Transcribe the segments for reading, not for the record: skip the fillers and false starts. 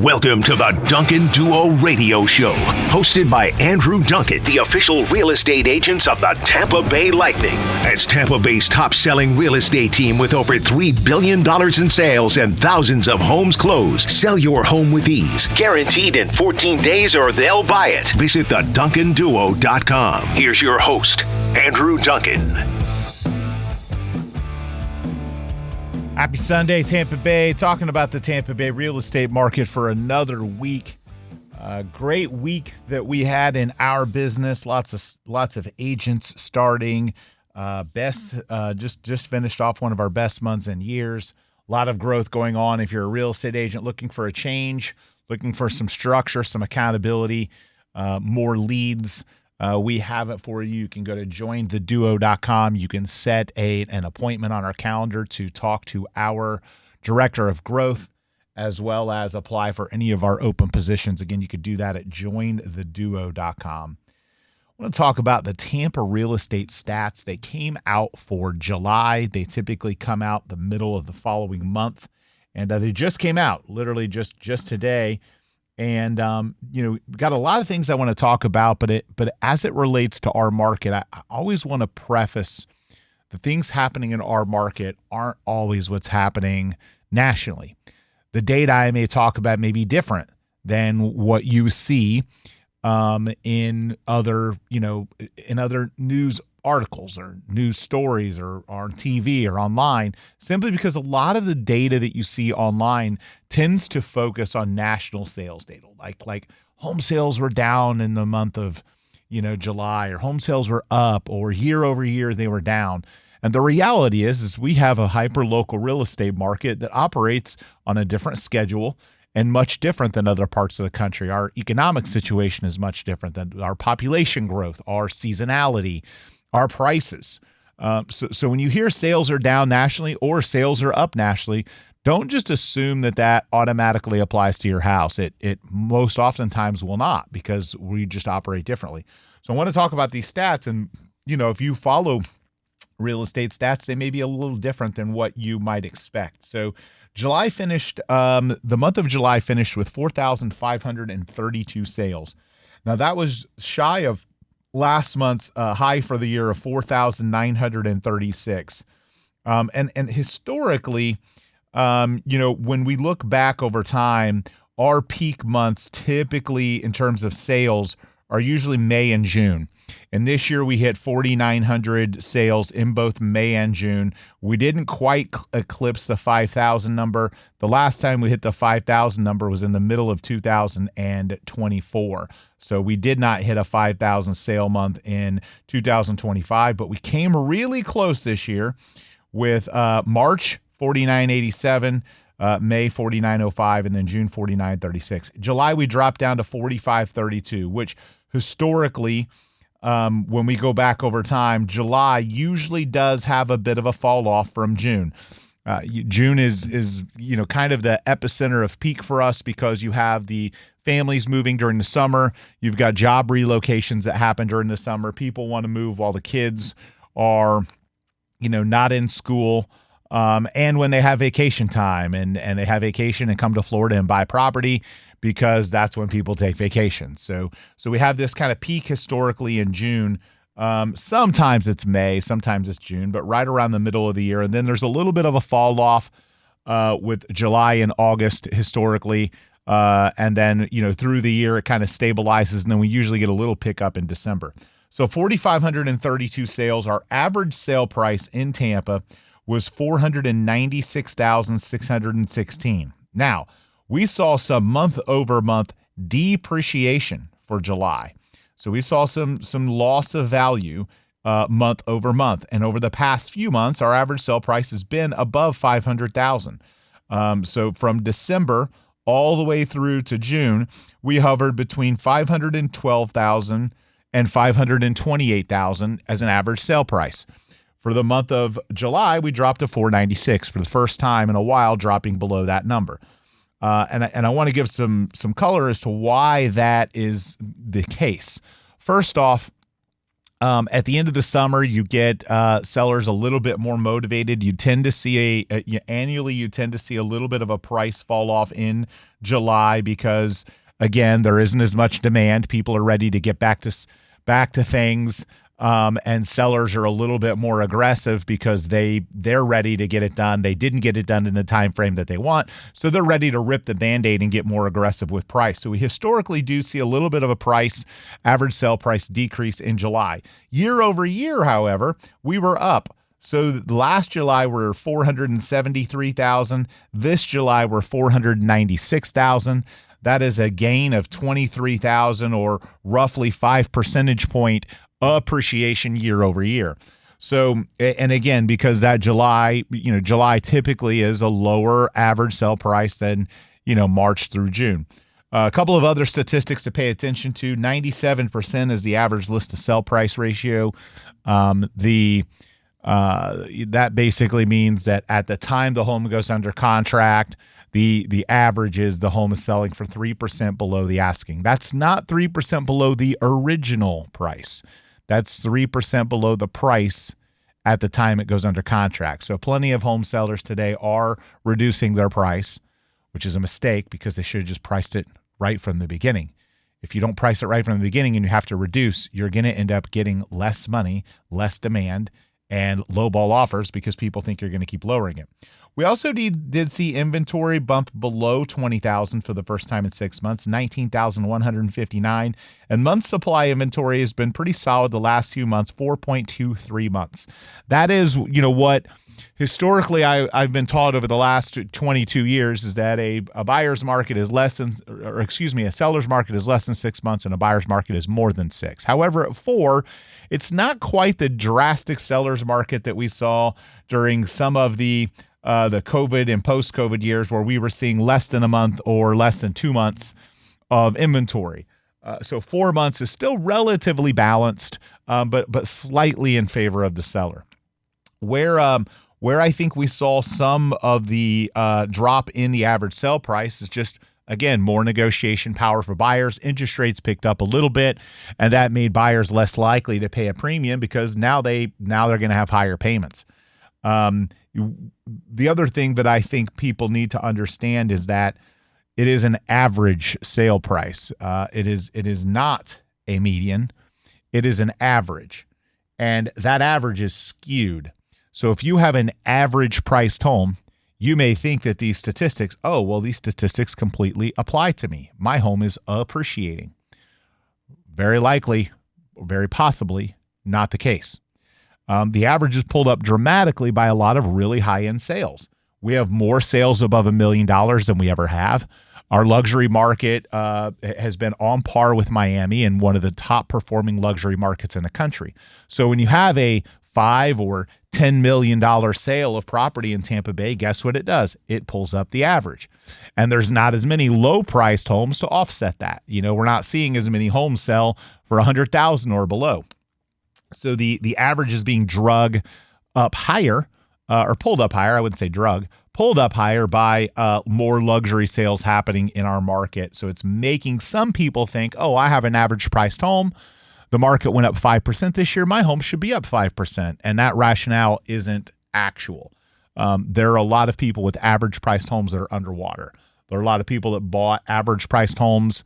Welcome to the Duncan Duo Radio Show, hosted by Andrew Duncan, the official real estate agents of the Tampa Bay Lightning. As Tampa Bay's top-selling real estate team with over $3 billion in sales and thousands of homes closed. Sell your home with ease, guaranteed in 14 days or they'll buy it. Visit theduncanduo.com. Here's your host, Andrew Duncan. Happy Sunday, Tampa Bay. Talking about the Tampa Bay real estate market for another week. Great week that we had in our business. Lots of agents starting. Just finished off one of our best months in years. A lot of growth going on. If you're a real estate agent looking for a change, looking for some structure, some accountability, more leads, we have it for you. You can go to jointheduo.com. You can set an appointment on our calendar to talk to our director of growth, as well as apply for any of our open positions. Again, you could do that at jointheduo.com. I want to talk about the Tampa real estate stats. They came out for July. They typically come out the middle of the following month, and they just came out literally just today. And, got a lot of things I want to talk about, but as it relates to our market, I always want to preface the things happening in our market aren't always what's happening nationally. The data I may talk about may be different than what you see in other news articles or news stories or on TV or online, simply because a lot of the data that you see online tends to focus on national sales data, like home sales were down in the month of July, or home sales were up, or year over year they were down. And the reality is we have a hyper local real estate market that operates on a different schedule and much different than other parts of the country. Our economic situation is much different than our population growth, our seasonality, our prices. So when you hear sales are down nationally or sales are up nationally, don't just assume that automatically applies to your house. It most oftentimes will not, because we just operate differently. So I want to talk about these stats, and if you follow real estate stats, they may be a little different than what you might expect. So July finished, the month of July finished with 4,532 sales. Now that was shy of last month's high for the year of 4,936. And historically, when we look back over time, our peak months typically in terms of sales are usually May and June. And this year we hit 4,900 sales in both May and June. We didn't quite eclipse the 5,000 number. The last time we hit the 5,000 number was in the middle of 2024. So we did not hit a 5,000 sale month in 2025, but we came really close this year with March 4,987, May 4,905, and then June 4,936. July we dropped down to 4,532, which historically, when we go back over time, July usually does have a bit of a fall off from June. June is kind of the epicenter of peak for us, because you have the families moving during the summer. You've got job relocations that happen during the summer. People want to move while the kids are, not in school. And when they have vacation time and they have vacation and come to Florida and buy property, because that's when people take vacation. So we have this kind of peak historically in June. Sometimes it's May, sometimes it's June, but right around the middle of the year. And then there's a little bit of a fall off with July and August historically. And then, through the year, it kind of stabilizes. And then we usually get a little pickup in December. So 4,532 sales. Our average sale price in Tampa was $496,616. Now, we saw some month-over-month depreciation for July. So we saw some loss of value month over month. And over the past few months, our average sale price has been above $500,000. So from December all the way through to June, we hovered between $512,000 and $528,000 as an average sale price. For the month of July, we dropped to $496 for the first time in a while, dropping below that number. And I want to give some color as to why that is the case. First off, At the end of the summer, you get sellers a little bit more motivated. You tend to see annually, you tend to see a little bit of a price fall off in July because, again, there isn't as much demand. People are ready to get back to things, and sellers are a little bit more aggressive because they're ready to get it done. They didn't get it done in the time frame that they want, so they're ready to rip the Band-Aid and get more aggressive with price. So we historically do see a little bit of a average sale price decrease in July. Year over year, however, we were up. So last July we're 473,000. This July we're 496,000. That is a gain of 23,000, or roughly 5 percentage point appreciation year over year. So, and again, because that July typically is a lower average sale price than, March through June. A couple of other statistics to pay attention to. 97% is the average list to sell price ratio. That basically means that at the time the home goes under contract, the average is the home is selling for 3% below the asking. That's not 3% below the original price. That's 3% below the price at the time it goes under contract. So plenty of home sellers today are reducing their price, which is a mistake because they should have just priced it right from the beginning. If you don't price it right from the beginning and you have to reduce, you're going to end up getting less money, less demand, and lowball offers because people think you're going to keep lowering it. We also did see inventory bump below 20,000 for the first time in 6 months, 19,159. And month supply inventory has been pretty solid the last few months, 4.23 months. That is, what historically I've been taught over the last 22 years is that a seller's market is less than 6 months and a buyer's market is more than 6. However, at 4, it's not quite the drastic seller's market that we saw during some of the COVID and post-COVID years where we were seeing less than a month or less than 2 months of inventory. So 4 months is still relatively balanced, but slightly in favor of the seller. Where I think we saw some of the drop in the average sale price is just, again, more negotiation power for buyers. Interest rates picked up a little bit, and that made buyers less likely to pay a premium because now they're going to have higher payments. The other thing that I think people need to understand is that it is an average sale price. It is not a median. It is an average, and that average is skewed. So if you have an average priced home, you may think that these statistics completely apply to me. My home is appreciating. Very likely, or very possibly, not the case. The average is pulled up dramatically by a lot of really high-end sales. We have more sales above $1 million than we ever have. Our luxury market has been on par with Miami and one of the top-performing luxury markets in the country. So when you have a $5 or $10 million sale of property in Tampa Bay, guess what it does? It pulls up the average. And there's not as many low-priced homes to offset that. We're not seeing as many homes sell for $100,000 or below. So the average is being drug up higher, or pulled up higher. I wouldn't say drug, pulled up higher by more luxury sales happening in our market. So it's making some people think, oh, I have an average priced home. The market went up 5% this year. My home should be up 5%. And that rationale isn't actual. There are a lot of people with average priced homes that are underwater. There are a lot of people that bought average priced homes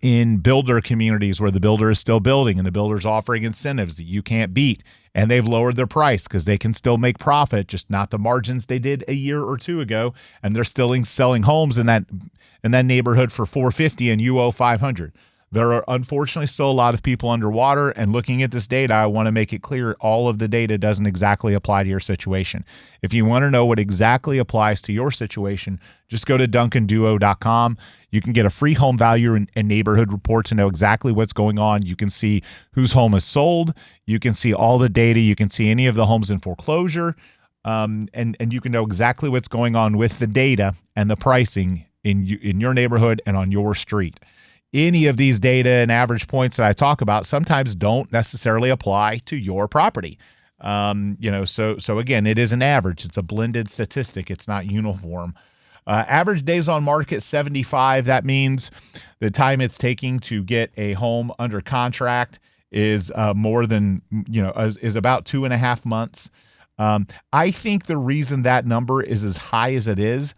in builder communities where the builder is still building and the builder's offering incentives that you can't beat, and they've lowered their price because they can still make profit, just not the margins they did a year or two ago, and they're still selling homes in that neighborhood for $450 and you owe $500. There are unfortunately still a lot of people underwater, and looking at this data, I want to make it clear all of the data doesn't exactly apply to your situation. If you want to know what exactly applies to your situation, just go to duncanduo.com. You can get a free home value and neighborhood report to know exactly what's going on. You can see whose home is sold. You can see all the data. You can see any of the homes in foreclosure, and you can know exactly what's going on with the data and the pricing in your neighborhood and on your street. Any of these data and average points that I talk about sometimes don't necessarily apply to your property. So again, it is an average. It's a blended statistic. It's not uniform. Average days on market, 75. That means the time it's taking to get a home under contract is more than, is about 2.5 months. I think the reason that number is as high as it is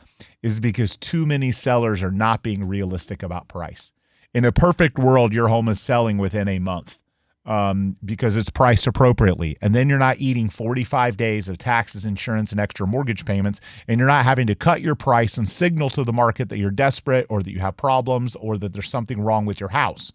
because too many sellers are not being realistic about price. In a perfect world, your home is selling within a month because it's priced appropriately. And then you're not eating 45 days of taxes, insurance, and extra mortgage payments, and you're not having to cut your price and signal to the market that you're desperate or that you have problems or that there's something wrong with your house.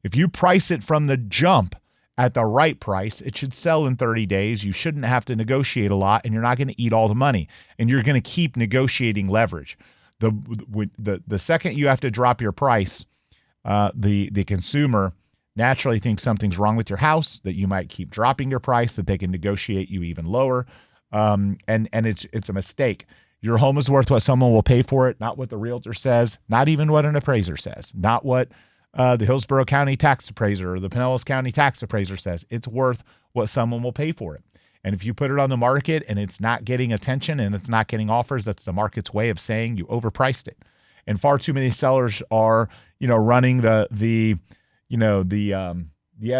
If you price it from the jump at the right price, it should sell in 30 days. You shouldn't have to negotiate a lot, and you're not going to eat all the money, and you're going to keep negotiating leverage. The second you have to drop your price, the consumer naturally thinks something's wrong with your house, that you might keep dropping your price, that they can negotiate you even lower, and it's a mistake. Your home is worth what someone will pay for it, not what the realtor says, not even what an appraiser says, not what the Hillsborough County tax appraiser or the Pinellas County tax appraiser says. It's worth what someone will pay for it. And if you put it on the market and it's not getting attention and it's not getting offers, that's the market's way of saying you overpriced it. And far too many sellers are, running the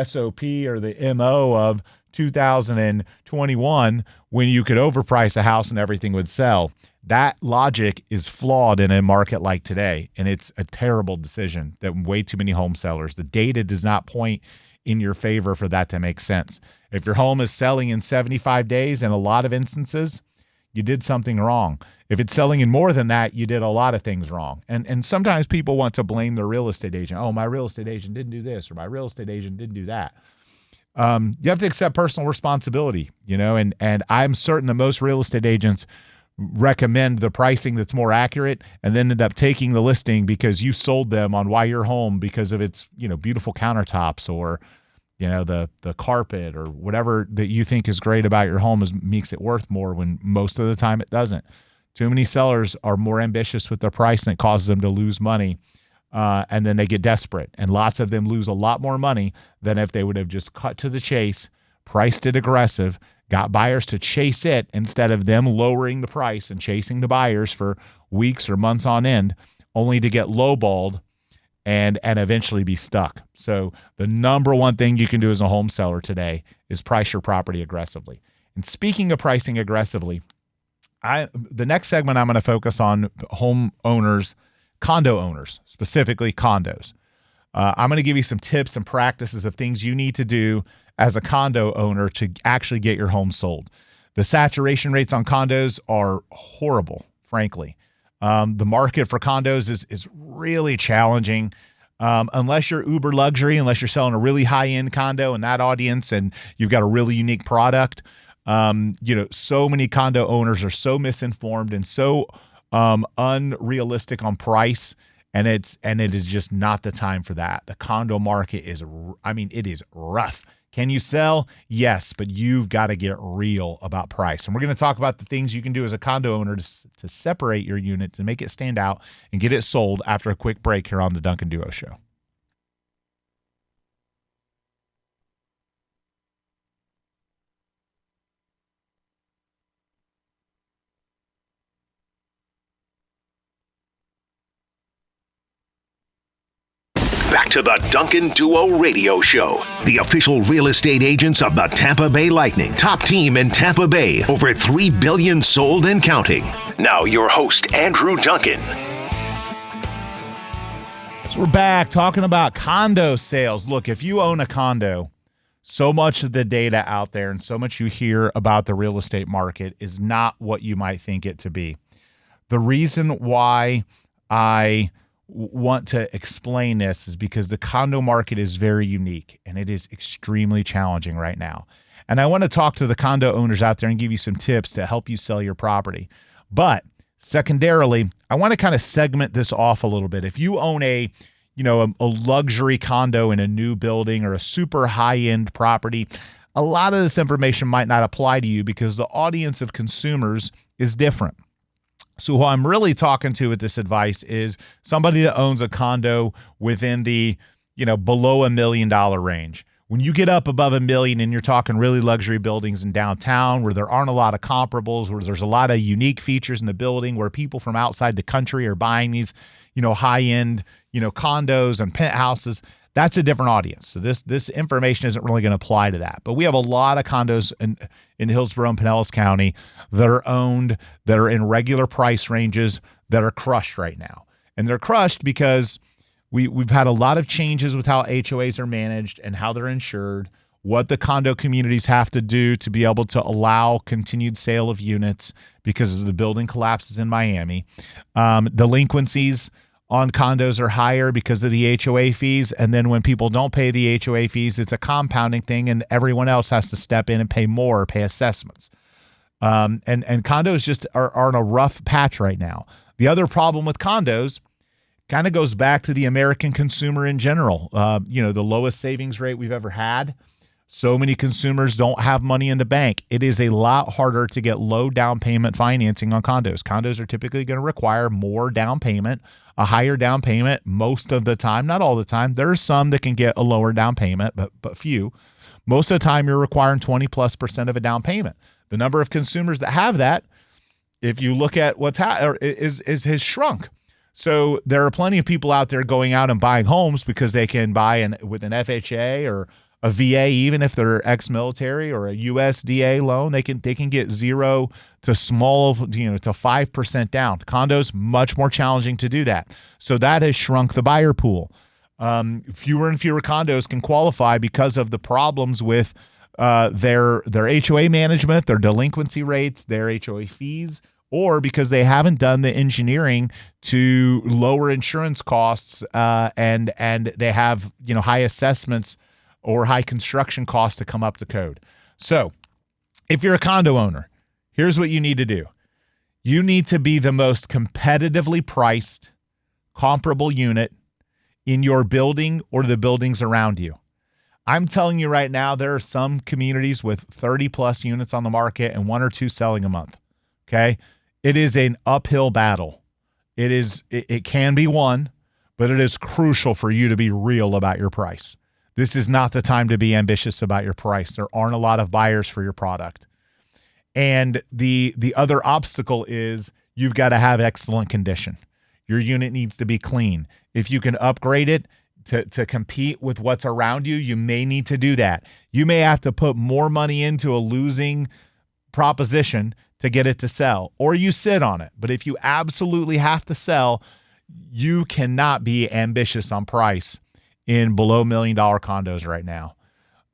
SOP or the MO of 2021 when you could overprice a house and everything would sell. That logic is flawed in a market like today, and it's a terrible decision that way too many home sellers. The data does not point in your favor for that to make sense. If your home is selling in 75 days, in a lot of instances, you did something wrong. If it's selling in more than that, you did a lot of things wrong. And sometimes people want to blame their real estate agent. Oh, my real estate agent didn't do this, or my real estate agent didn't do that. You have to accept personal responsibility, and I'm certain that most real estate agents recommend the pricing that's more accurate and then end up taking the listing because you sold them on why your home, because of its, beautiful countertops or, the carpet or whatever that you think is great about your home makes it worth more, when most of the time it doesn't. Too many sellers are more ambitious with their price, and it causes them to lose money. And then they get desperate, and lots of them lose a lot more money than if they would have just cut to the chase, priced it aggressive, got buyers to chase it instead of them lowering the price and chasing the buyers for weeks or months on end, only to get lowballed and eventually be stuck. So the number one thing you can do as a home seller today is price your property aggressively. And speaking of pricing aggressively, the next segment I'm going to focus on homeowners, condo owners, specifically condos. I'm going to give you some tips and practices of things you need to do as a condo owner to actually get your home sold. The saturation rates on condos are horrible, frankly. The market for condos is really challenging. Unless you're uber luxury, unless you're selling a really high-end condo in that audience and you've got a really unique product, so many condo owners are so misinformed and so unrealistic on price, and it is just not the time for that. The condo market is rough. Can you sell? Yes, but you've got to get real about price. And we're going to talk about the things you can do as a condo owner to separate your unit, to make it stand out and get it sold after a quick break here on the Duncan Duo Show. Back to the Duncan Duo Radio Show, the official real estate agents of the Tampa Bay Lightning. Top team in Tampa Bay, over $3 billion sold and counting. Now your host, Andrew Duncan. So we're back talking about condo sales. Look, if you own a condo, so much of the data out there and so much you hear about the real estate market is not what you might think it to be. The reason why I want to explain this is because the condo market is very unique and it is extremely challenging right now. And I want to talk to the condo owners out there and give you some tips to help you sell your property. But secondarily, I want to kind of segment this off a little bit. If you own a luxury condo in a new building or a super high-end property, a lot of this information might not apply to you because the audience of consumers is different. So who I'm really talking to with this advice is somebody that owns a condo within the, below $1 million range. When you get up above $1 million and you're talking really luxury buildings in downtown where there aren't a lot of comparables, where there's a lot of unique features in the building, where people from outside the country are buying these, high-end, condos and penthouses, That's a different audience. So this information isn't really going to apply to that. But we have a lot of condos in Hillsborough and Pinellas County that are owned, that are in regular price ranges, that are crushed right now. And they're crushed because we've had a lot of changes with how HOAs are managed and how they're insured, what the condo communities have to do to be able to allow continued sale of units because of the building collapses in Miami. Delinquencies on condos are higher because of the HOA fees. And then when people don't pay the HOA fees, it's a compounding thing and everyone else has to step in and pay more, pay assessments. And condos just are in a rough patch right now. The other problem with condos kind of goes back to the American consumer in general. The lowest savings rate we've ever had. So many consumers don't have money in the bank. It is a lot harder to get low down payment financing on condos. Condos are typically going to require more down payment, a higher down payment most of the time, not all the time. There are some that can get a lower down payment, but few. Most of the time you're requiring 20+% of a down payment. The number of consumers that have that, if you look at has shrunk. So there are plenty of people out there going out and buying homes because they can buy with an FHA or a VA, even if they're ex-military, or a USDA loan. They can get 0 to small, to 5% down. Condos, much more challenging to do that. So that has shrunk the buyer pool. Fewer and fewer condos can qualify because of the problems with their HOA management, their delinquency rates, their HOA fees, or because they haven't done the engineering to lower insurance costs, and they have high assessments or high construction costs to come up to code. So if you're a condo owner, here's what you need to do. You need to be the most competitively priced, comparable unit in your building or the buildings around you. I'm telling you right now, there are some communities with 30 plus units on the market and 1 or 2 selling a month. Okay. It is an uphill battle. It can be won, but it is crucial for you to be real about your price. This is not the time to be ambitious about your price. There aren't a lot of buyers for your product. And the other obstacle is you've got to have excellent condition. Your unit needs to be clean. If you can upgrade it to compete with what's around you, you may need to do that. You may have to put more money into a losing proposition to get it to sell, or you sit on it. But if you absolutely have to sell, you cannot be ambitious on price in below $1 million condos right now.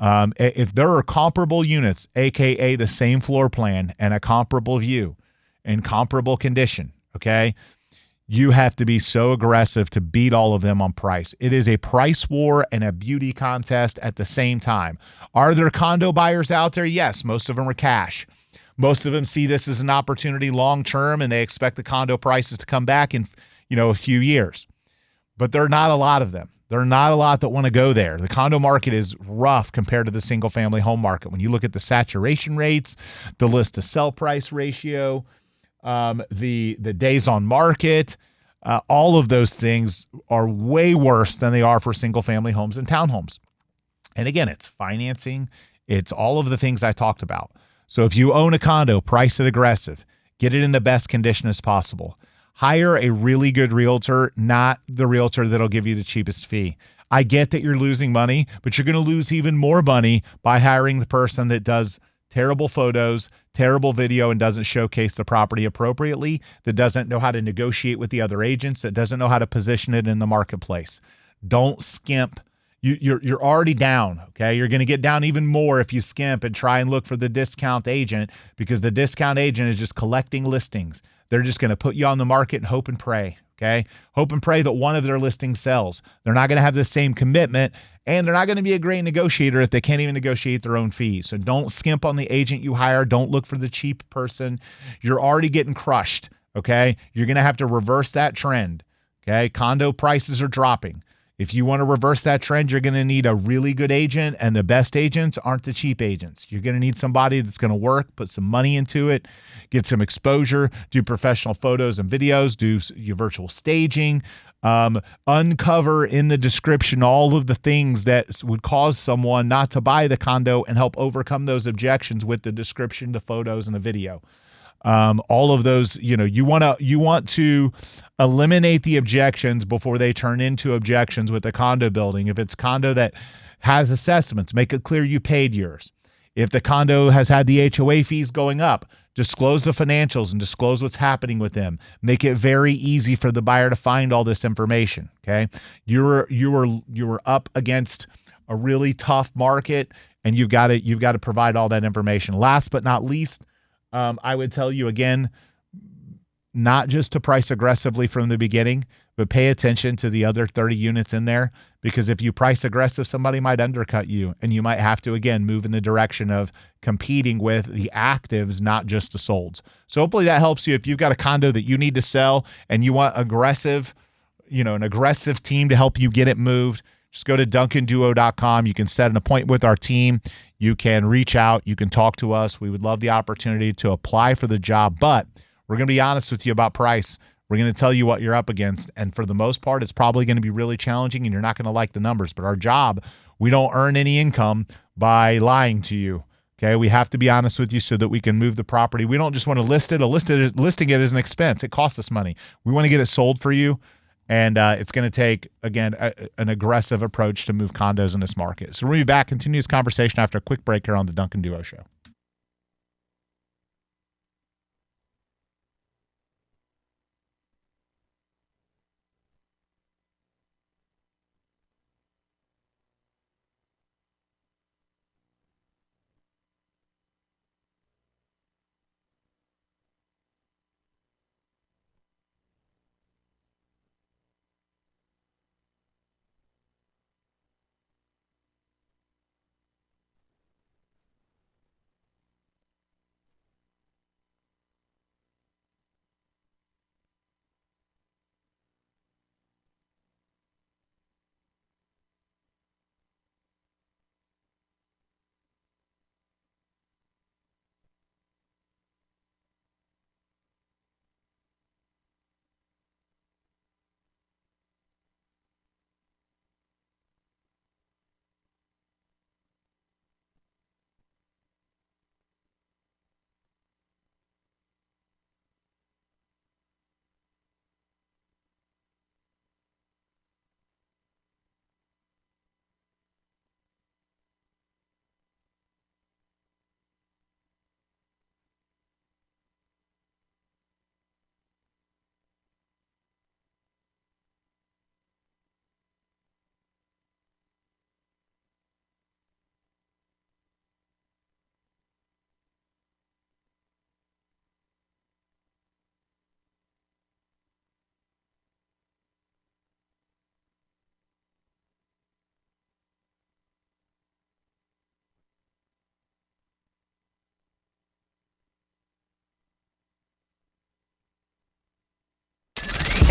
If there are comparable units, AKA the same floor plan and a comparable view and comparable condition, okay, you have to be so aggressive to beat all of them on price. It is a price war and a beauty contest at the same time. Are there condo buyers out there? Yes, most of them are cash. Most of them see this as an opportunity long-term, and they expect the condo prices to come back in, a few years. But there are not a lot of them. There are not a lot that want to go there. The condo market is rough compared to the single-family home market. When you look at the saturation rates, the list-to-sell price ratio, the days on market, all of those things are way worse than they are for single-family homes and townhomes. And again, it's financing. It's all of the things I talked about. So if you own a condo, price it aggressive. Get it in the best condition as possible. Hire a really good realtor, not the realtor that'll give you the cheapest fee. I get that you're losing money, but you're going to lose even more money by hiring the person that does terrible photos, terrible video, and doesn't showcase the property appropriately, that doesn't know how to negotiate with the other agents, that doesn't know how to position it in the marketplace. Don't skimp. You're already down, okay? You're going to get down even more if you skimp and try and look for the discount agent, because the discount agent is just collecting listings. They're just going to put you on the market and hope and pray, okay? Hope and pray that one of their listings sells. They're not going to have the same commitment, and they're not going to be a great negotiator if they can't even negotiate their own fees. So don't skimp on the agent you hire. Don't look for the cheap person. You're already getting crushed, okay? You're going to have to reverse that trend, okay? Condo prices are dropping. If you want to reverse that trend, you're going to need a really good agent, and the best agents aren't the cheap agents. You're going to need somebody that's going to work, put some money into it, get some exposure, do professional photos and videos, do your virtual staging, uncover in the description all of the things that would cause someone not to buy the condo, and help overcome those objections with the description, the photos, and the video. All of those, you want to eliminate the objections before they turn into objections with the condo building. If it's a condo that has assessments, make it clear you paid yours. If the condo has had the HOA fees going up, disclose the financials and disclose what's happening with them. Make it very easy for the buyer to find all this information. Okay, you were up against a really tough market, and you've got to provide all that information. Last but not least, I would tell you again, not just to price aggressively from the beginning, but pay attention to the other 30 units in there, because if you price aggressive, somebody might undercut you, and you might have to, again, move in the direction of competing with the actives, not just the solds. So hopefully that helps you. If you've got a condo that you need to sell and you want an aggressive team to help you get it moved, just go to duncanduo.com. You can set an appointment with our team. You can reach out. You can talk to us. We would love the opportunity to apply for the job, but we're going to be honest with you about price. We're going to tell you what you're up against, and for the most part, it's probably going to be really challenging, and you're not going to like the numbers. But our job, we don't earn any income by lying to you. Okay, we have to be honest with you so that we can move the property. We don't just want to list it. Listing it is an expense. It costs us money. We want to get it sold for you, and it's going to take, again, an aggressive approach to move condos in this market. So we'll be back, continue this conversation after a quick break here on the Duncan Duo Show.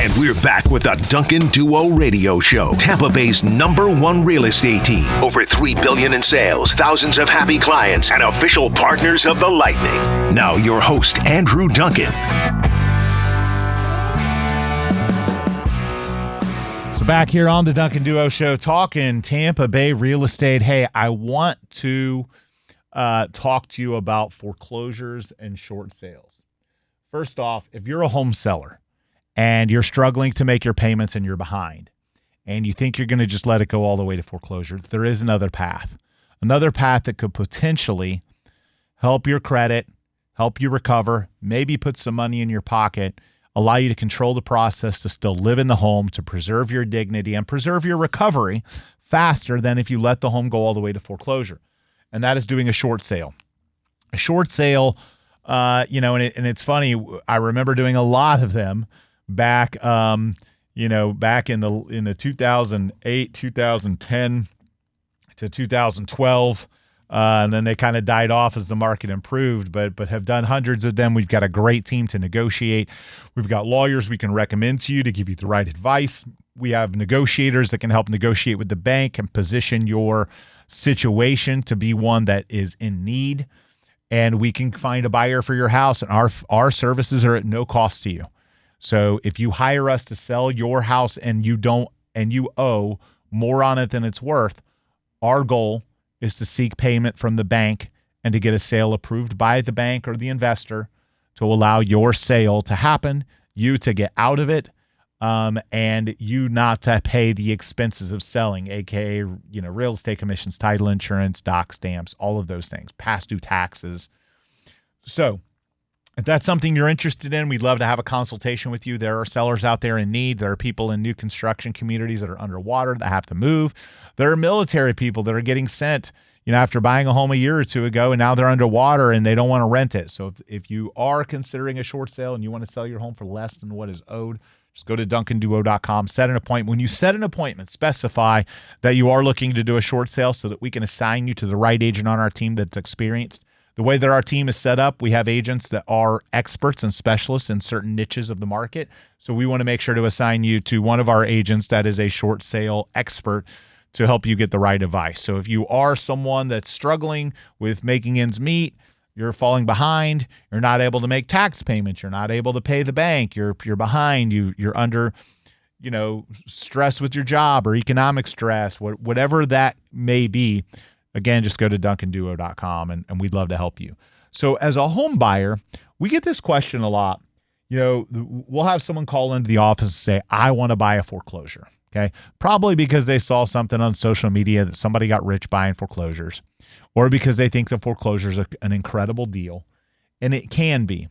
And we're back with the Duncan Duo Radio Show, Tampa Bay's #1 real estate team. Over $3 billion in sales, thousands of happy clients, and official partners of the Lightning. Now your host, Andrew Duncan. So back here on the Duncan Duo Show, talking Tampa Bay real estate. Hey, I want to talk to you about foreclosures and short sales. First off, if you're a home seller and you're struggling to make your payments and you're behind, and you think you're going to just let it go all the way to foreclosure, there is another path that could potentially help your credit, help you recover, maybe put some money in your pocket, allow you to control the process to still live in the home, to preserve your dignity and preserve your recovery faster than if you let the home go all the way to foreclosure. And that is doing a short sale. A short sale, and it's funny, I remember doing a lot of them back in the 2008, 2010 to 2012, and then they kind of died off as the market improved, but have done hundreds of them. We've got a great team to negotiate. We've got lawyers we can recommend to you to give you the right advice. We have negotiators that can help negotiate with the bank and position your situation to be one that is in need, and we can find a buyer for your house, and our services are at no cost to you. So if you hire us to sell your house and you owe more on it than it's worth, our goal is to seek payment from the bank and to get a sale approved by the bank or the investor to allow your sale to happen, you to get out of it, and you not to pay the expenses of selling, aka real estate commissions, title insurance, doc stamps, all of those things, past due taxes. So if that's something you're interested in, we'd love to have a consultation with you. There are sellers out there in need. There are people in new construction communities that are underwater that have to move. There are military people that are getting sent, after buying a home a year or two ago, and now they're underwater and they don't want to rent it. So if you are considering a short sale and you want to sell your home for less than what is owed, just go to duncanduo.com, set an appointment. When you set an appointment, specify that you are looking to do a short sale so that we can assign you to the right agent on our team that's experienced. The way that our team is set up, we have agents that are experts and specialists in certain niches of the market. So we want to make sure to assign you to one of our agents that is a short sale expert to help you get the right advice. So if you are someone that's struggling with making ends meet, you're falling behind, you're not able to make tax payments, you're not able to pay the bank, you're behind, you're under, stress with your job or economic stress, whatever that may be, again, just go to duncanduo.com and we'd love to help you. So as a home buyer, we get this question a lot. We'll have someone call into the office and say, I want to buy a foreclosure. Okay. Probably because they saw something on social media that somebody got rich buying foreclosures, or because they think the foreclosure is an incredible deal. And it can be.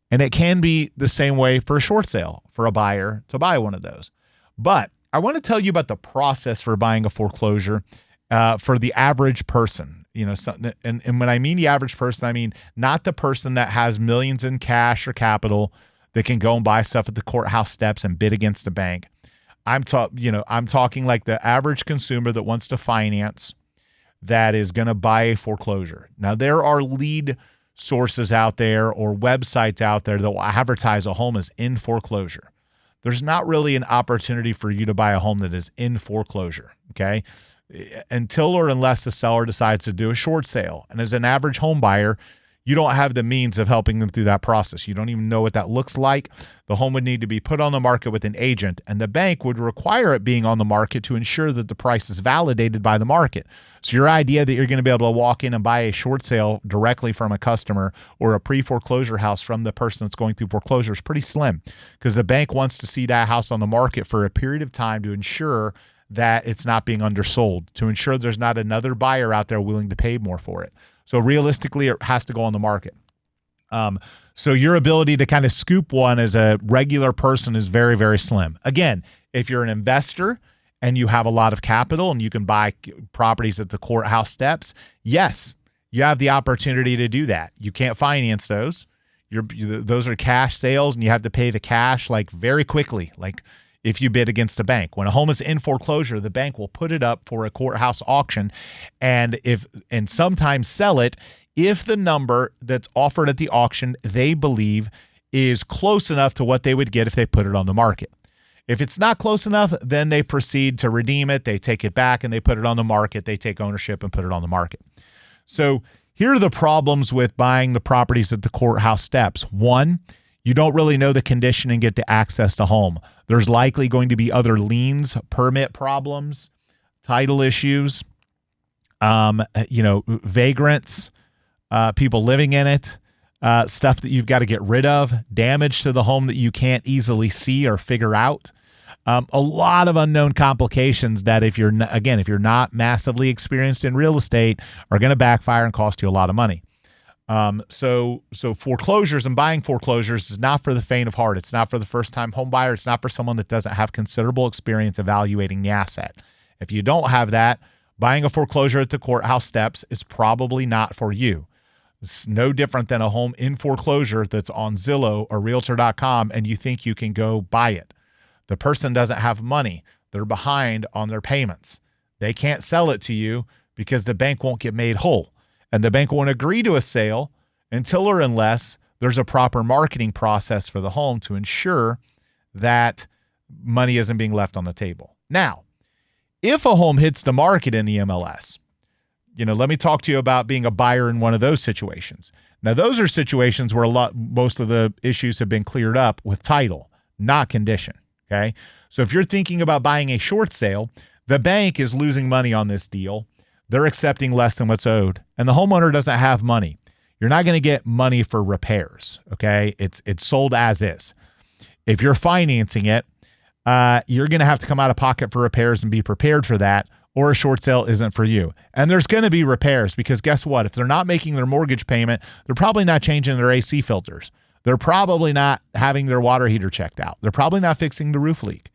And it can be the same way for a short sale for a buyer to buy one of those. But I want to tell you about the process for buying a foreclosure for the average person. And when I mean the average person, I mean not the person that has millions in cash or capital that can go and buy stuff at the courthouse steps and bid against the bank. I'm talking like the average consumer that wants to finance, that is going to buy a foreclosure. Now, there are lead sources out there or websites out there that will advertise a home as in foreclosure. There's not really an opportunity for you to buy a home that is in foreclosure, okay? Until or unless the seller decides to do a short sale. And as an average home buyer, you don't have the means of helping them through that process. You don't even know what that looks like. The home would need to be put on the market with an agent, and the bank would require it being on the market to ensure that the price is validated by the market. So your idea that you're going to be able to walk in and buy a short sale directly from a customer or a pre-foreclosure house from the person that's going through foreclosure is pretty slim, because the bank wants to see that house on the market for a period of time to ensure that it's not being undersold, to ensure there's not another buyer out there willing to pay more for it. So realistically, it has to go on the market. So your ability to kind of scoop one as a regular person is very, very slim. Again, if you're an investor and you have a lot of capital and you can buy properties at the courthouse steps, yes, you have the opportunity to do that. You can't finance those. Those are cash sales, and you have to pay the cash like very quickly, like if you bid against the bank. When a home is in foreclosure, the bank will put it up for a courthouse auction and sometimes sell it if the number that's offered at the auction they believe is close enough to what they would get if they put it on the market. If it's not close enough, then they proceed to redeem it, they take it back, and they put it on the market, they take ownership and put it on the market. So here are the problems with buying the properties at the courthouse steps. One, you don't really know the condition and get to access the home. There's likely going to be other liens, permit problems, title issues, vagrants, people living in it, stuff that you've got to get rid of, damage to the home that you can't easily see or figure out. A lot of unknown complications that if you're not massively experienced in real estate, are going to backfire and cost you a lot of money. So foreclosures and buying foreclosures is not for the faint of heart. It's not for the first-time home buyer. It's not for someone that doesn't have considerable experience evaluating the asset. If you don't have that, buying a foreclosure at the courthouse steps is probably not for you. It's no different than a home in foreclosure that's on Zillow or Realtor.com and you think you can go buy it. The person doesn't have money. They're behind on their payments. They can't sell it to you because the bank won't get made whole. And the bank won't agree to a sale until or unless there's a proper marketing process for the home to ensure that money isn't being left on the table. Now, if a home hits the market in the MLS, let me talk to you about being a buyer in one of those situations. Now, those are situations where most of the issues have been cleared up with title, not condition, okay? So if you're thinking about buying a short sale, the bank is losing money on this deal. They're accepting less than what's owed, and the homeowner doesn't have money. you're not going to get money for repairs. Okay. It's sold as is. If you're financing it, you're going to have to come out of pocket for repairs and be prepared for that, or a short sale isn't for you. And there's going to be repairs because guess what? If they're not making their mortgage payment, they're probably not changing their AC filters. They're probably not having their water heater checked out. They're probably not fixing the roof leak.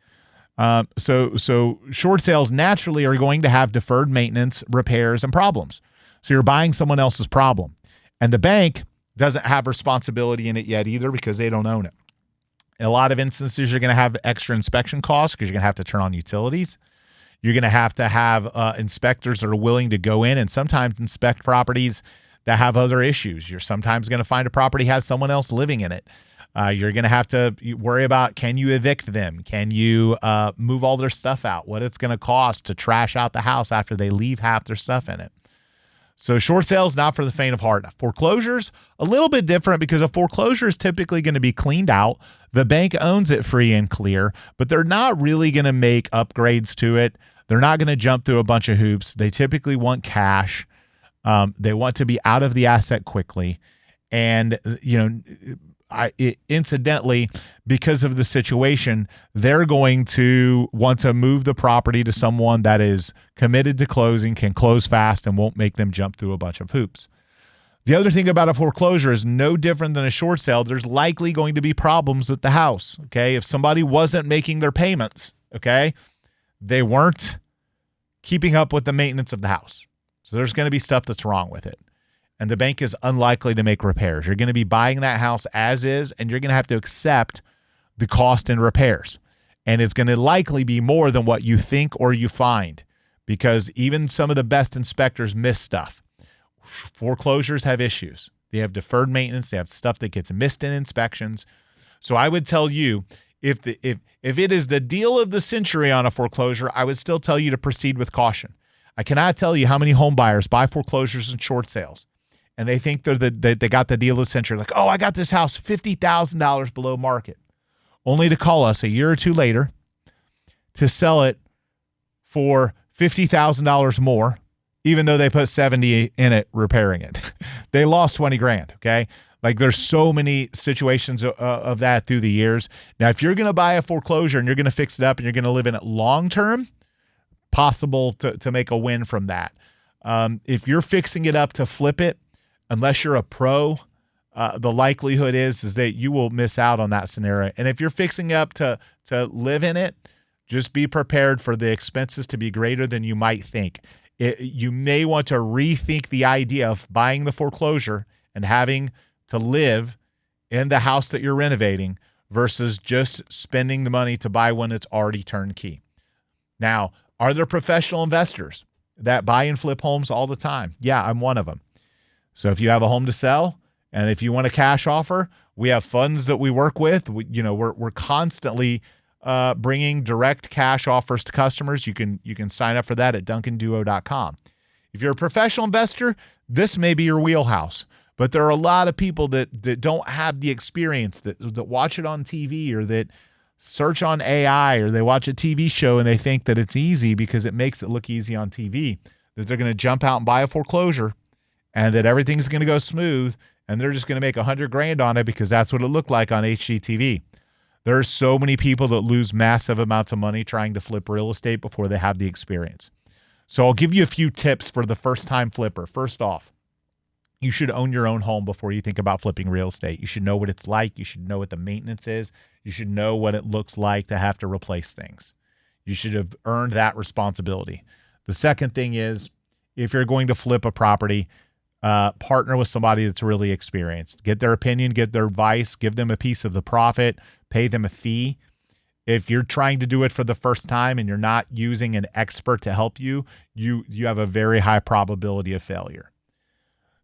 So short sales naturally are going to have deferred maintenance, repairs, and problems. So you're buying someone else's problem. And the bank doesn't have responsibility in it yet either because they don't own it. In a lot of instances, you're going to have extra inspection costs because you're going to have to turn on utilities. You're going to have inspectors that are willing to go in and sometimes inspect properties that have other issues. You're sometimes going to find a property has someone else living in it. You're going to have to worry about, can you evict them? Can you move all their stuff out? What it's going to cost to trash out the house after they leave half their stuff in it. So short sales, not for the faint of heart. Foreclosures, a little bit different because a foreclosure is typically going to be cleaned out. The bank owns it free and clear, but they're not really going to make upgrades to it. They're not going to jump through a bunch of hoops. They typically want cash. They want to be out of the asset quickly. And, incidentally, because of the situation, they're going to want to move the property to someone that is committed to closing, can close fast, and won't make them jump through a bunch of hoops. The other thing about a foreclosure is no different than a short sale. There's likely going to be problems with the house. Okay. If somebody wasn't making their payments, okay, they weren't keeping up with the maintenance of the house. So there's going to be stuff that's wrong with it. And the bank is unlikely to make repairs. You're going to be buying that house as is, and you're going to have to accept the cost in repairs. And it's going to likely be more than what you think or you find, because even some of the best inspectors miss stuff. Foreclosures have issues. They have deferred maintenance. They have stuff that gets missed in inspections. So I would tell you, if it is the deal of the century on a foreclosure, I would still tell you to proceed with caution. I cannot tell you how many home buyers buy foreclosures and short sales, and they think they got the deal of the century. Like, oh, I got this house $50,000 below market, only to call us a year or two later to sell it for $50,000 more, even though they put $70,000 in it repairing it. They lost $20,000. Okay. Like, there's so many situations of that through the years. Now, if you're going to buy a foreclosure and you're going to fix it up and you're going to live in it long-term, possible to make a win from that. If you're fixing it up to flip it, unless you're a pro, the likelihood is that you will miss out on that scenario. And if you're fixing up to live in it, just be prepared for the expenses to be greater than you might think. You may want to rethink the idea of buying the foreclosure and having to live in the house that you're renovating versus just spending the money to buy one that's already turnkey. Now, are there professional investors that buy and flip homes all the time? Yeah, I'm one of them. So if you have a home to sell and if you want a cash offer, we have funds that we work with. We're constantly bringing direct cash offers to customers. You can sign up for that at duncanduo.com. If you're a professional investor, this may be your wheelhouse. But there are a lot of people that don't have the experience, that watch it on TV or that search on AI or they watch a TV show and they think that it's easy because it makes it look easy on TV, that they're going to jump out and buy a foreclosure and that everything's going to go smooth and they're just going to make $100,000 on it because that's what it looked like on HGTV. There are so many people that lose massive amounts of money trying to flip real estate before they have the experience. So I'll give you a few tips for the first-time flipper. First off, you should own your own home before you think about flipping real estate. You should know what it's like. You should know what the maintenance is. You should know what it looks like to have to replace things. You should have earned that responsibility. The second thing is, if you're going to flip a property, partner with somebody that's really experienced. Get their opinion, get their advice, give them a piece of the profit, pay them a fee. If you're trying to do it for the first time and you're not using an expert to help you, you have a very high probability of failure.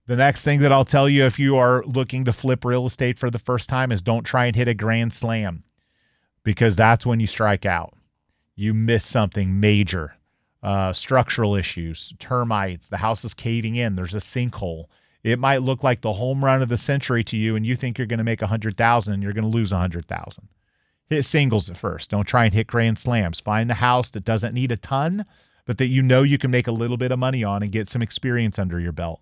The next thing that I'll tell you if you are looking to flip real estate for the first time is don't try and hit a grand slam, because that's when you strike out. You miss something major. Structural issues, termites, the house is caving in, there's a sinkhole. It might look like the home run of the century to you and you think you're going to make $100,000 and you're going to lose $100,000. Hit singles at first. Don't try and hit grand slams. Find the house that doesn't need a ton, but that you know you can make a little bit of money on and get some experience under your belt.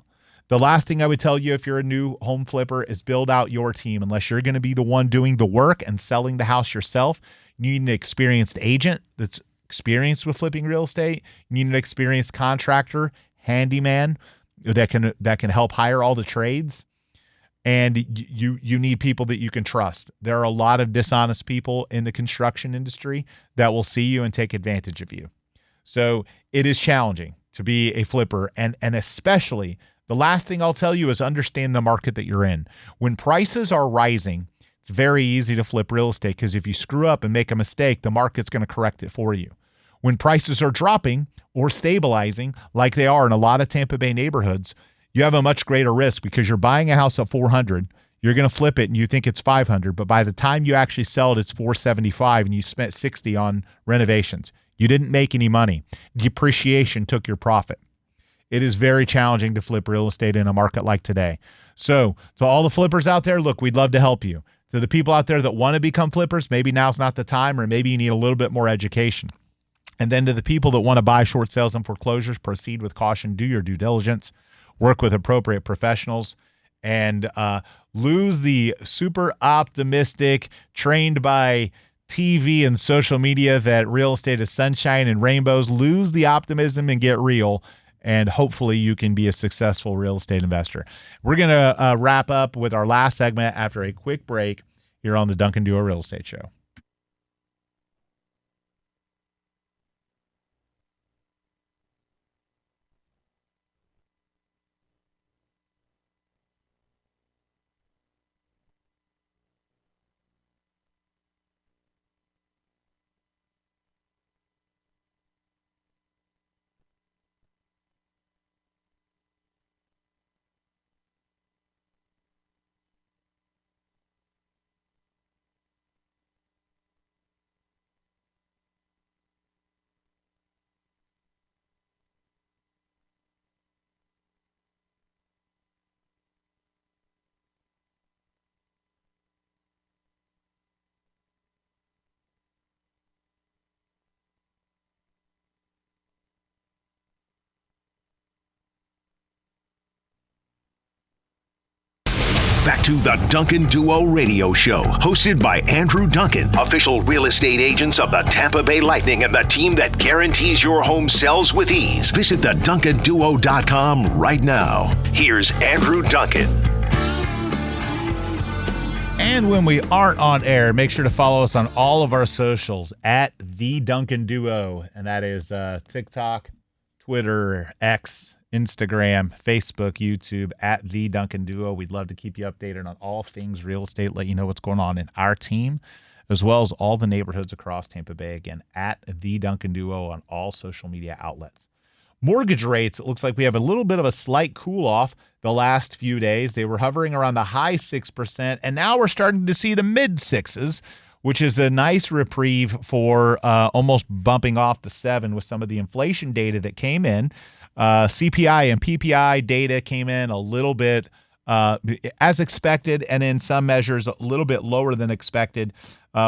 The last thing I would tell you if you're a new home flipper is build out your team. Unless you're going to be the one doing the work and selling the house yourself, you need an experienced agent that's experienced with flipping real estate. You need an experienced contractor, handyman that can help hire all the trades. And you need people that you can trust. There are a lot of dishonest people in the construction industry that will see you and take advantage of you. So it is challenging to be a flipper, and especially the last thing I'll tell you is understand the market that you're in. When prices are rising, it's very easy to flip real estate because if you screw up and make a mistake, the market's going to correct it for you. When prices are dropping or stabilizing, like they are in a lot of Tampa Bay neighborhoods, you have a much greater risk because you're buying a house at $400, you're going to flip it and you think it's $500, but by the time you actually sell it, it's $475 and you spent $60 on renovations. You didn't make any money. Depreciation took your profit. It is very challenging to flip real estate in a market like today. So to all the flippers out there, look, we'd love to help you. To the people out there that want to become flippers, maybe now's not the time, or maybe you need a little bit more education. And then to the people that want to buy short sales and foreclosures, proceed with caution, do your due diligence, work with appropriate professionals, and lose the super optimistic, trained by TV and social media that real estate is sunshine and rainbows. Lose the optimism and get real, and hopefully you can be a successful real estate investor. We're going to wrap up with our last segment after a quick break here on the Duncan Duo Real Estate Show. Back to the Duncan Duo Radio Show, hosted by Andrew Duncan, official real estate agents of the Tampa Bay Lightning and the team that guarantees your home sells with ease. Visit theduncanduo.com right now. Here's Andrew Duncan. And when we aren't on air, make sure to follow us on all of our socials at The Duncan Duo. And that is TikTok, Twitter, X, Instagram, Facebook, YouTube, at The Duncan Duo. We'd love to keep you updated on all things real estate, let you know what's going on in our team, as well as all the neighborhoods across Tampa Bay. Again, at The Duncan Duo on all social media outlets. Mortgage rates, it looks like we have a little bit of a slight cool off the last few days. They were hovering around the high 6%, and now we're starting to see the mid 6s, which is a nice reprieve for almost bumping off the 7 with some of the inflation data that came in. CPI and PPI data came in a little bit as expected, and in some measures a little bit lower than expected,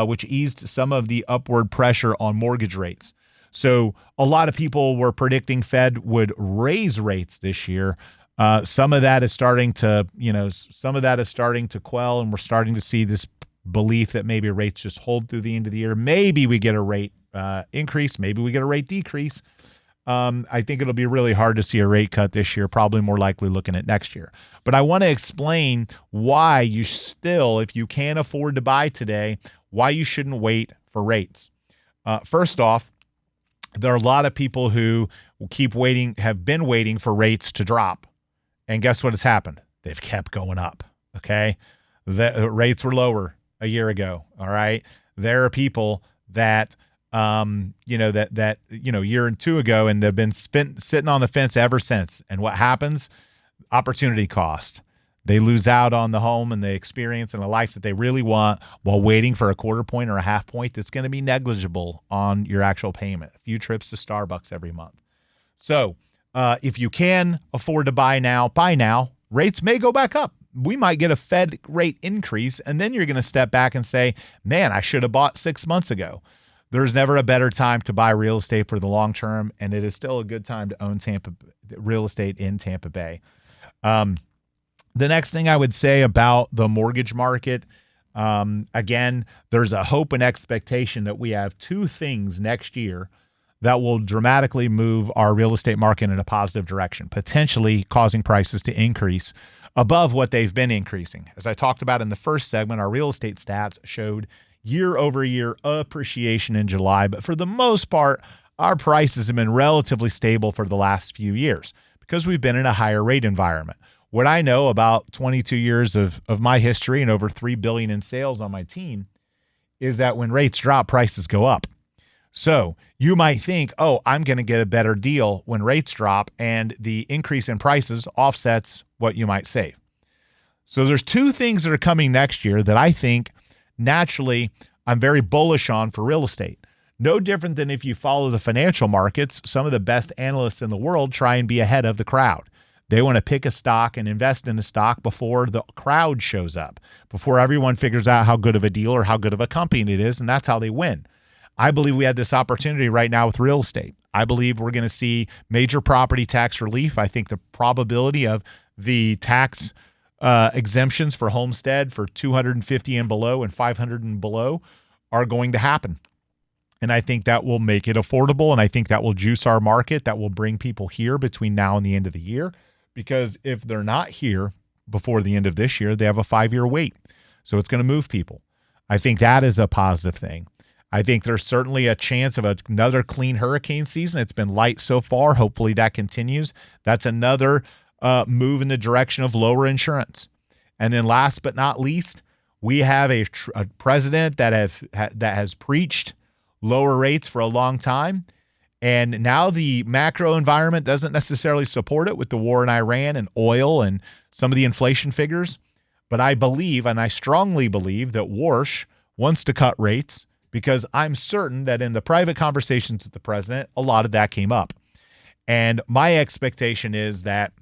which eased some of the upward pressure on mortgage rates. So a lot of people were predicting Fed would raise rates this year. Some of that is starting to, quell, and we're starting to see this belief that maybe rates just hold through the end of the year. Maybe we get a rate increase. Maybe we get a rate decrease. I think it'll be really hard to see a rate cut this year, probably more likely looking at next year. But I want to explain why you still, if you can't afford to buy today, why you shouldn't wait for rates. First off, there are a lot of people who have been waiting for rates to drop. And guess what has happened? They've kept going up, okay? The rates were lower a year ago, all right? There are people that year and two ago, and they've been sitting on the fence ever since. And what happens? Opportunity cost. They lose out on the home and the experience and the life that they really want while waiting for a quarter point or a half point that's going to be negligible on your actual payment. A few trips to Starbucks every month. So if you can afford to buy now, buy now. Rates may go back up. We might get a Fed rate increase, and then you're going to step back and say, man, I should have bought 6 months ago. There's never a better time to buy real estate for the long term, and it is still a good time to own real estate in Tampa Bay. The next thing I would say about the mortgage market, again, there's a hope and expectation that we have two things next year that will dramatically move our real estate market in a positive direction, potentially causing prices to increase above what they've been increasing. As I talked about in the first segment, our real estate stats showed year-over-year appreciation in July, but for the most part, our prices have been relatively stable for the last few years because we've been in a higher rate environment. What I know about 22 years of my history and over $3 billion in sales on my team is that when rates drop, prices go up. So you might think, oh, I'm going to get a better deal when rates drop, and the increase in prices offsets what you might save. So there's two things that are coming next year that I think naturally I'm very bullish on for real estate. No different than if you follow the financial markets, some of the best analysts in the world try and be ahead of the crowd. They want to pick a stock and invest in a stock before the crowd shows up, before everyone figures out how good of a deal or how good of a company it is, and that's how they win. I believe we have this opportunity right now with real estate. I believe we're going to see major property tax relief. I think the probability of the tax exemptions for homestead for 250 and below and 500 and below are going to happen. And I think that will make it affordable, and I think that will juice our market. That will bring people here between now and the end of the year. Because if they're not here before the end of this year, they have a 5-year wait. So it's going to move people. I think that is a positive thing. I think there's certainly a chance of another clean hurricane season. It's been light so far. Hopefully that continues. That's another move in the direction of lower insurance. And then last but not least, we have a president that has preached lower rates for a long time. And now the macro environment doesn't necessarily support it with the war in Iran and oil and some of the inflation figures. But I believe, and I strongly believe, that Warsh wants to cut rates because I'm certain that in the private conversations with the president, a lot of that came up. And my expectation is that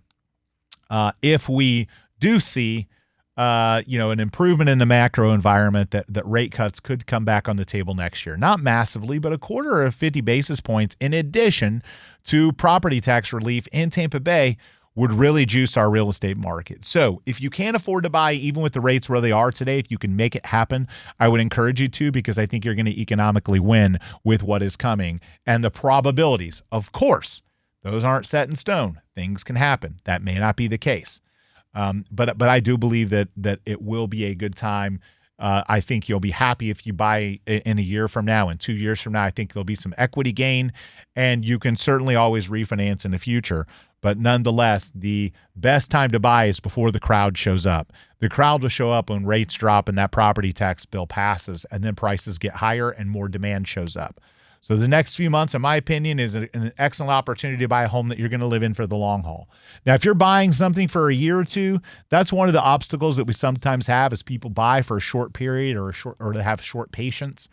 if we do see an improvement in the macro environment, that rate cuts could come back on the table next year. Not massively, but a quarter of 50 basis points in addition to property tax relief in Tampa Bay would really juice our real estate market. So if you can't afford to buy, even with the rates where they are today, if you can make it happen, I would encourage you to, because I think you're going to economically win with what is coming. And the probabilities, of course, those aren't set in stone. Things can happen. That may not be the case. But I do believe that it will be a good time. I think you'll be happy if you buy in a year from now and 2 years from now. I think there'll be some equity gain, and you can certainly always refinance in the future. But nonetheless, the best time to buy is before the crowd shows up. The crowd will show up when rates drop and that property tax bill passes, and then prices get higher and more demand shows up. So the next few months, in my opinion, is an excellent opportunity to buy a home that you're going to live in for the long haul. Now, if you're buying something for a year or two, that's one of the obstacles that we sometimes have is people buy for a short period or they have short patience.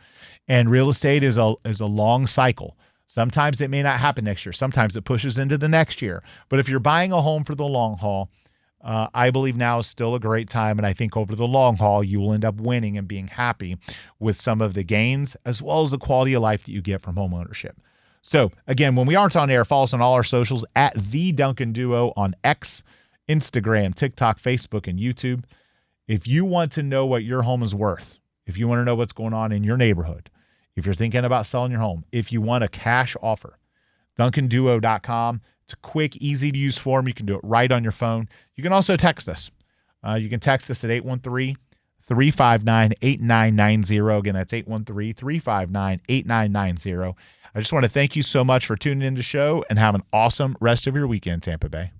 And real estate is a long cycle. Sometimes it may not happen next year. Sometimes it pushes into the next year. But if you're buying a home for the long haul, I believe now is still a great time, and I think over the long haul, you will end up winning and being happy with some of the gains as well as the quality of life that you get from home ownership. So, again, when we aren't on air, follow us on all our socials at The Duncan Duo on X, Instagram, TikTok, Facebook, and YouTube. If you want to know what your home is worth, if you want to know what's going on in your neighborhood, if you're thinking about selling your home, if you want a cash offer, DuncanDuo.com. It's a quick, easy-to-use form. You can do it right on your phone. You can also text us. You can text us at 813-359-8990. Again, that's 813-359-8990. I just want to thank you so much for tuning in to the show, and have an awesome rest of your weekend, Tampa Bay.